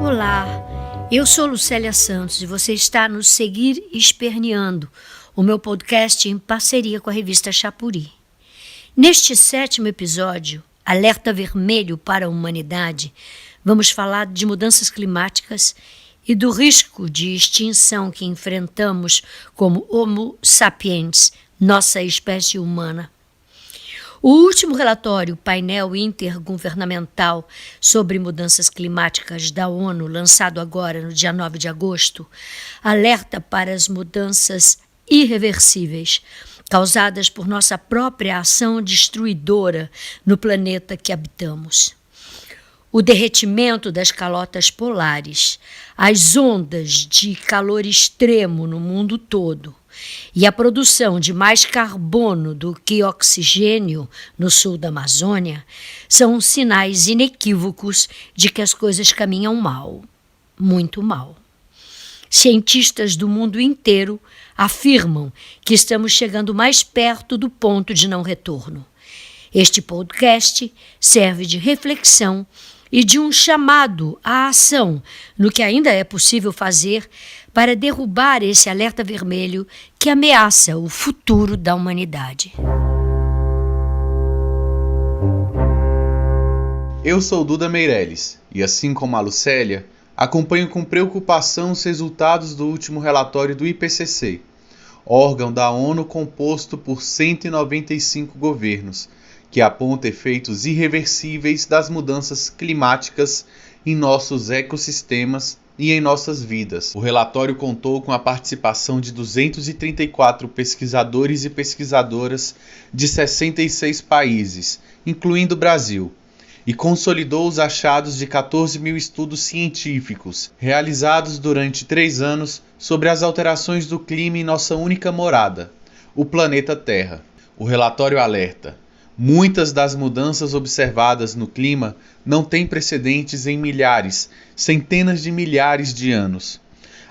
Olá, eu sou Lucélia Santos e você está no Seguir Esperneando, o meu podcast em parceria com a revista Chapuri. Neste 7º episódio, Alerta Vermelho para a Humanidade, vamos falar de mudanças climáticas e do risco de extinção que enfrentamos como Homo sapiens, nossa espécie humana. O último relatório, Painel Intergovernamental sobre Mudanças Climáticas da ONU, lançado agora no dia 9 de agosto, alerta para as mudanças irreversíveis causadas por nossa própria ação destruidora no planeta que habitamos. O derretimento das calotas polares, as ondas de calor extremo no mundo todo e a produção de mais carbono do que oxigênio no sul da Amazônia são sinais inequívocos de que as coisas caminham mal, muito mal. Cientistas do mundo inteiro afirmam que estamos chegando mais perto do ponto de não retorno. Este podcast serve de reflexão e de um chamado à ação no que ainda é possível fazer para derrubar esse alerta vermelho que ameaça o futuro da humanidade. Eu sou Duda Meirelles e, assim como a Lucélia, acompanho com preocupação os resultados do último relatório do IPCC, órgão da ONU composto por 195 governos, que aponta efeitos irreversíveis das mudanças climáticas em nossos ecossistemas e em nossas vidas. O relatório contou com a participação de 234 pesquisadores e pesquisadoras de 66 países, incluindo o Brasil, e consolidou os achados de 14 mil estudos científicos, realizados durante 3 anos sobre as alterações do clima em nossa única morada, o planeta Terra. O relatório alerta: muitas das mudanças observadas no clima não têm precedentes em milhares, centenas de milhares de anos.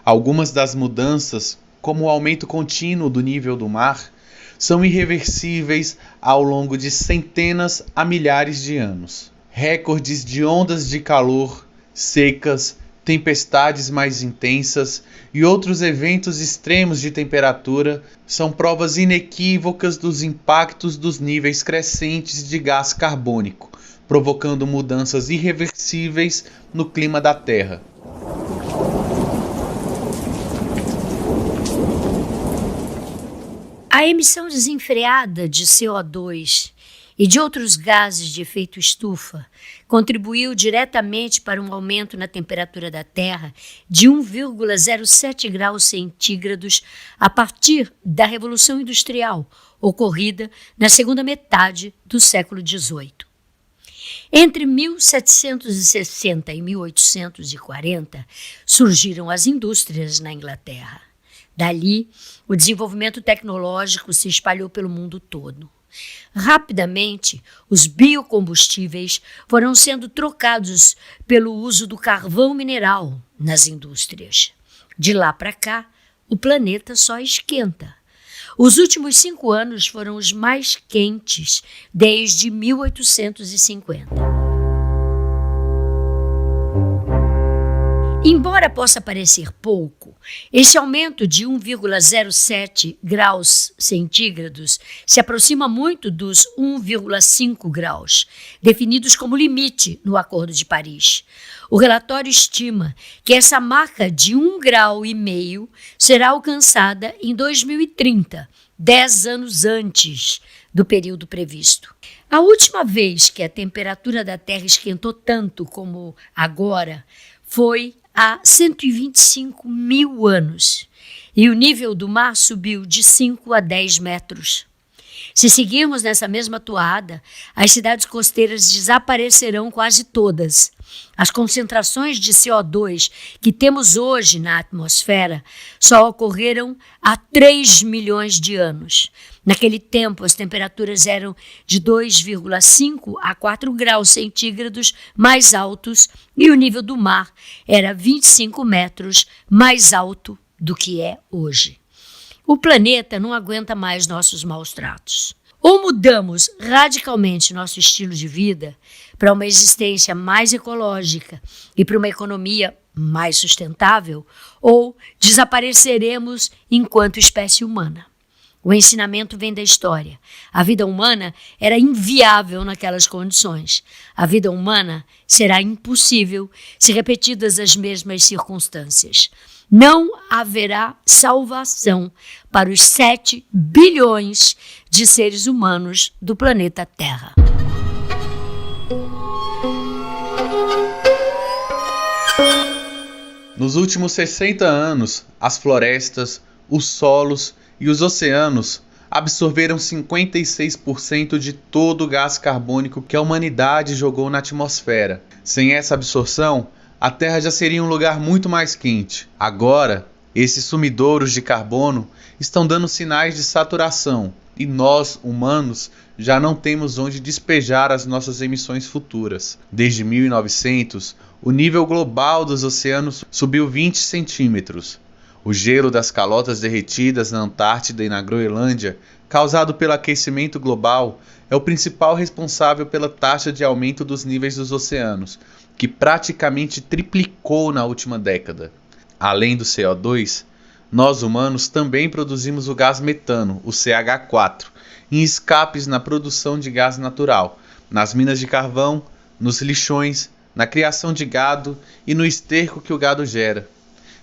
Algumas das mudanças, como o aumento contínuo do nível do mar, são irreversíveis ao longo de centenas a milhares de anos. Recordes de ondas de calor, secas, tempestades mais intensas e outros eventos extremos de temperatura são provas inequívocas dos impactos dos níveis crescentes de gás carbônico, provocando mudanças irreversíveis no clima da Terra. A emissão desenfreada de CO2 e de outros gases de efeito estufa contribuiu diretamente para um aumento na temperatura da Terra de 1,07 graus centígrados a partir da Revolução Industrial, ocorrida na segunda metade do século XVIII. Entre 1760 e 1840, surgiram as indústrias na Inglaterra. Dali, o desenvolvimento tecnológico se espalhou pelo mundo todo. Rapidamente, os biocombustíveis foram sendo trocados pelo uso do carvão mineral nas indústrias. De lá para cá, o planeta só esquenta. Os últimos 5 anos foram os mais quentes desde 1850. Embora possa parecer pouco, este aumento de 1,07 graus centígrados se aproxima muito dos 1,5 graus, definidos como limite no Acordo de Paris. O relatório estima que essa marca de 1,5 graus será alcançada em 2030, 10 anos antes do período previsto. A última vez que a temperatura da Terra esquentou tanto como agora foi há 125 mil anos, e o nível do mar subiu de 5 a 10 metros. Se seguirmos nessa mesma toada, as cidades costeiras desaparecerão quase todas. As concentrações de CO2 que temos hoje na atmosfera só ocorreram há 3 milhões de anos. Naquele tempo, as temperaturas eram de 2,5 a 4 graus centígrados mais altos e o nível do mar era 25 metros mais alto do que é hoje. O planeta não aguenta mais nossos maus tratos. Ou mudamos radicalmente nosso estilo de vida para uma existência mais ecológica e para uma economia mais sustentável, ou desapareceremos enquanto espécie humana. O ensinamento vem da história. A vida humana era inviável naquelas condições. A vida humana será impossível se repetidas as mesmas circunstâncias. Não haverá salvação para os 7 bilhões de seres humanos do planeta Terra. Nos últimos 60 anos, as florestas, os solos e os oceanos absorveram 56% de todo o gás carbônico que a humanidade jogou na atmosfera. Sem essa absorção, a Terra já seria um lugar muito mais quente. Agora, esses sumidouros de carbono estão dando sinais de saturação e nós, humanos, já não temos onde despejar as nossas emissões futuras. Desde 1900, o nível global dos oceanos subiu 20 centímetros. O gelo das calotas derretidas na Antártida e na Groenlândia, causado pelo aquecimento global, é o principal responsável pela taxa de aumento dos níveis dos oceanos, que praticamente triplicou na última década. Além do CO2, nós humanos também produzimos o gás metano, o CH4, em escapes na produção de gás natural, nas minas de carvão, nos lixões, na criação de gado e no esterco que o gado gera.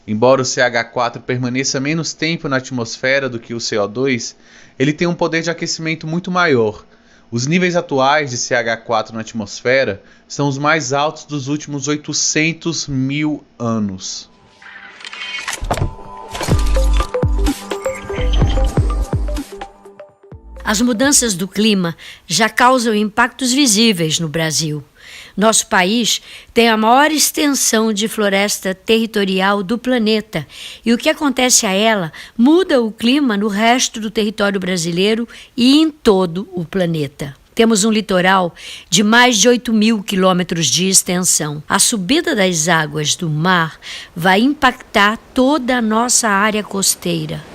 Embora o CH4 permaneça menos tempo na atmosfera do que o CO2, ele tem um poder de aquecimento muito maior. Os níveis atuais de CH4 na atmosfera são os mais altos dos últimos 800 mil anos. As mudanças do clima já causam impactos visíveis no Brasil. Nosso país tem a maior extensão de floresta territorial do planeta e o que acontece a ela muda o clima no resto do território brasileiro e em todo o planeta. Temos um litoral de mais de 8.000 quilômetros de extensão. A subida das águas do mar vai impactar toda a nossa área costeira.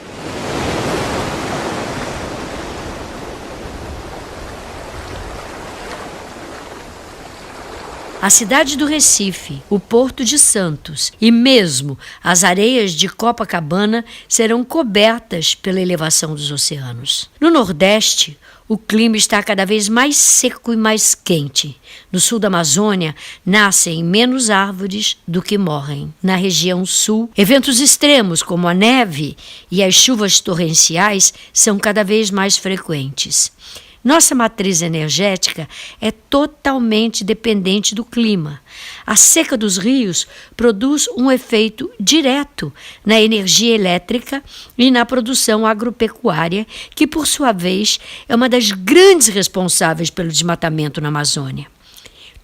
A cidade do Recife, o Porto de Santos e mesmo as areias de Copacabana serão cobertas pela elevação dos oceanos. No Nordeste, o clima está cada vez mais seco e mais quente. No sul da Amazônia, nascem menos árvores do que morrem. Na região sul, eventos extremos como a neve e as chuvas torrenciais são cada vez mais frequentes. Nossa matriz energética é totalmente dependente do clima. A seca dos rios produz um efeito direto na energia elétrica e na produção agropecuária, que, por sua vez, é uma das grandes responsáveis pelo desmatamento na Amazônia.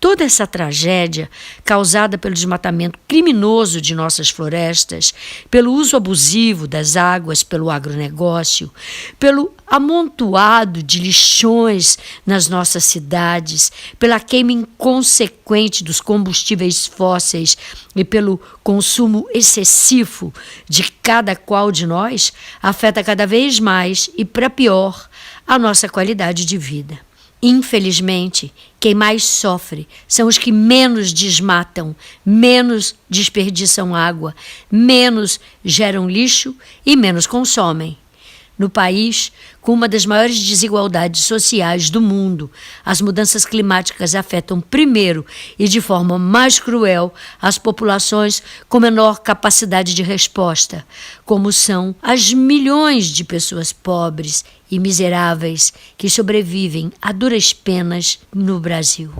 Toda essa tragédia, causada pelo desmatamento criminoso de nossas florestas, pelo uso abusivo das águas pelo agronegócio, pelo amontoado de lixões nas nossas cidades, pela queima inconsequente dos combustíveis fósseis e pelo consumo excessivo de cada qual de nós, afeta cada vez mais e, para pior, a nossa qualidade de vida. Infelizmente, quem mais sofre são os que menos desmatam, menos desperdiçam água, menos geram lixo e menos consomem. No país, com uma das maiores desigualdades sociais do mundo, as mudanças climáticas afetam primeiro e de forma mais cruel as populações com menor capacidade de resposta, como são as milhões de pessoas pobres e miseráveis que sobrevivem a duras penas no Brasil.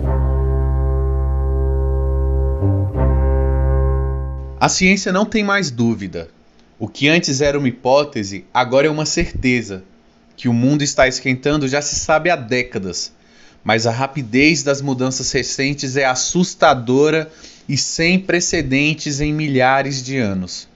A ciência não tem mais dúvida. O que antes era uma hipótese, agora é uma certeza. Que o mundo está esquentando já se sabe há décadas, mas a rapidez das mudanças recentes é assustadora e sem precedentes em milhares de anos.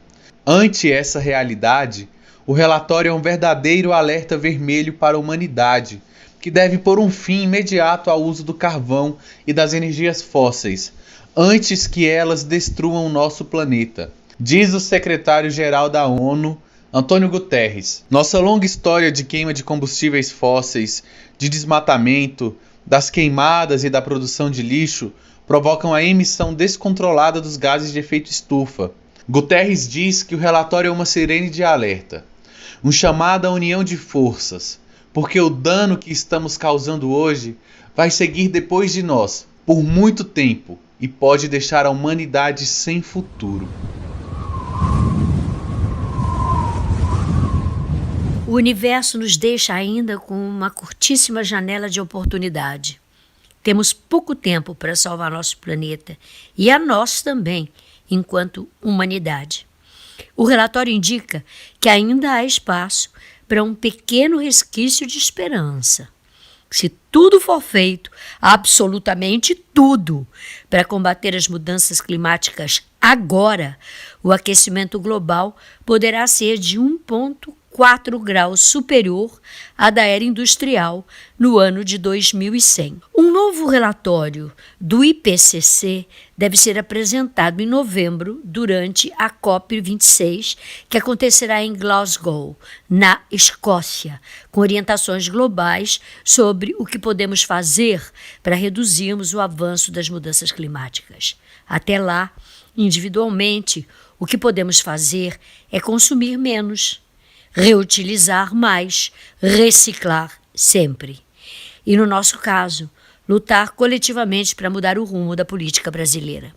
Ante essa realidade, o relatório é um verdadeiro alerta vermelho para a humanidade, que deve pôr um fim imediato ao uso do carvão e das energias fósseis, antes que elas destruam o nosso planeta. Diz o secretário-geral da ONU, Antônio Guterres. Nossa longa história de queima de combustíveis fósseis, de desmatamento, das queimadas e da produção de lixo provocam a emissão descontrolada dos gases de efeito estufa. Guterres diz que o relatório é uma sirene de alerta, um chamado à união de forças, porque o dano que estamos causando hoje vai seguir depois de nós por muito tempo e pode deixar a humanidade sem futuro. O universo nos deixa ainda com uma curtíssima janela de oportunidade. Temos pouco tempo para salvar nosso planeta e a nós também, enquanto humanidade. O relatório indica que ainda há espaço para um pequeno resquício de esperança. Se tudo for feito, absolutamente tudo, para combater as mudanças climáticas agora, o aquecimento global poderá ser de 1,4 graus superior à da era industrial no ano de 2100. Um novo relatório do IPCC deve ser apresentado em novembro durante a COP26, que acontecerá em Glasgow, na Escócia, com orientações globais sobre o que podemos fazer para reduzirmos o avanço das mudanças climáticas. Até lá, individualmente, o que podemos fazer é consumir menos, reutilizar mais, reciclar sempre. E no nosso caso, lutar coletivamente para mudar o rumo da política brasileira.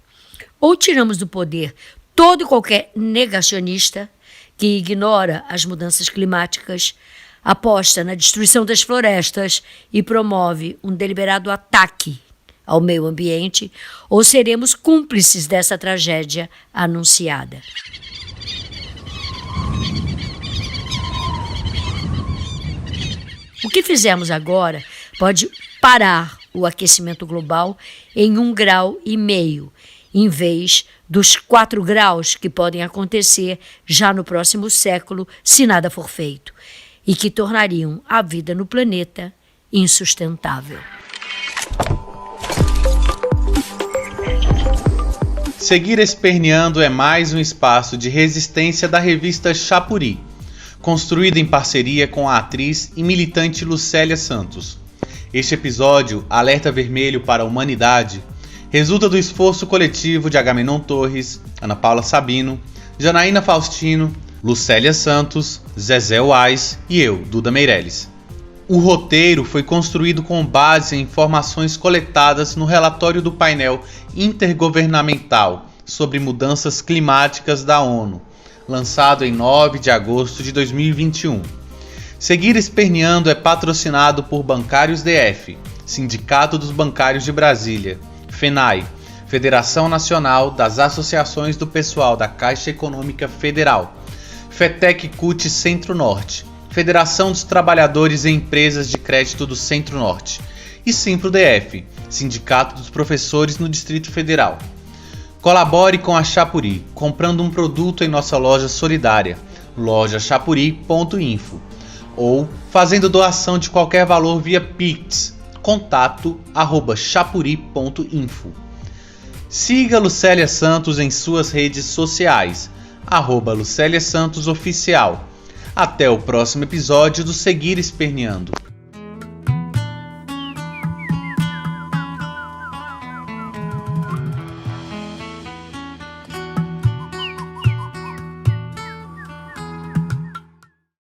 Ou tiramos do poder todo e qualquer negacionista que ignora as mudanças climáticas, aposta na destruição das florestas e promove um deliberado ataque ao meio ambiente, ou seremos cúmplices dessa tragédia anunciada. O que fizemos agora pode parar o aquecimento global em 1,5 grau, em vez dos 4 graus que podem acontecer já no próximo século se nada for feito, e que tornariam a vida no planeta insustentável. Seguir Esperneando é mais um espaço de resistência da revista Chapuri, construído em parceria com a atriz e militante Lucélia Santos. Este episódio, Alerta Vermelho para a Humanidade, resulta do esforço coletivo de Agamenon Torres, Ana Paula Sabino, Janaína Faustino, Lucélia Santos, Zezé Wais e eu, Duda Meirelles. O roteiro foi construído com base em informações coletadas no relatório do painel intergovernamental sobre mudanças climáticas da ONU, lançado em 9 de agosto de 2021. Seguir Esperneando é patrocinado por Bancários DF, Sindicato dos Bancários de Brasília, FENAI, Federação Nacional das Associações do Pessoal da Caixa Econômica Federal, FETEC CUT Centro-Norte, Federação dos Trabalhadores e Empresas de Crédito do Centro-Norte e Simpro-DF, Sindicato dos Professores no Distrito Federal. Colabore com a Chapuri, comprando um produto em nossa loja solidária, lojachapuri.info, ou fazendo doação de qualquer valor via Pix, contato@chapuri.info. Siga Lucélia Santos em suas redes sociais, @Lucélia Santos Oficial. Até o próximo episódio do Seguir Esperneando.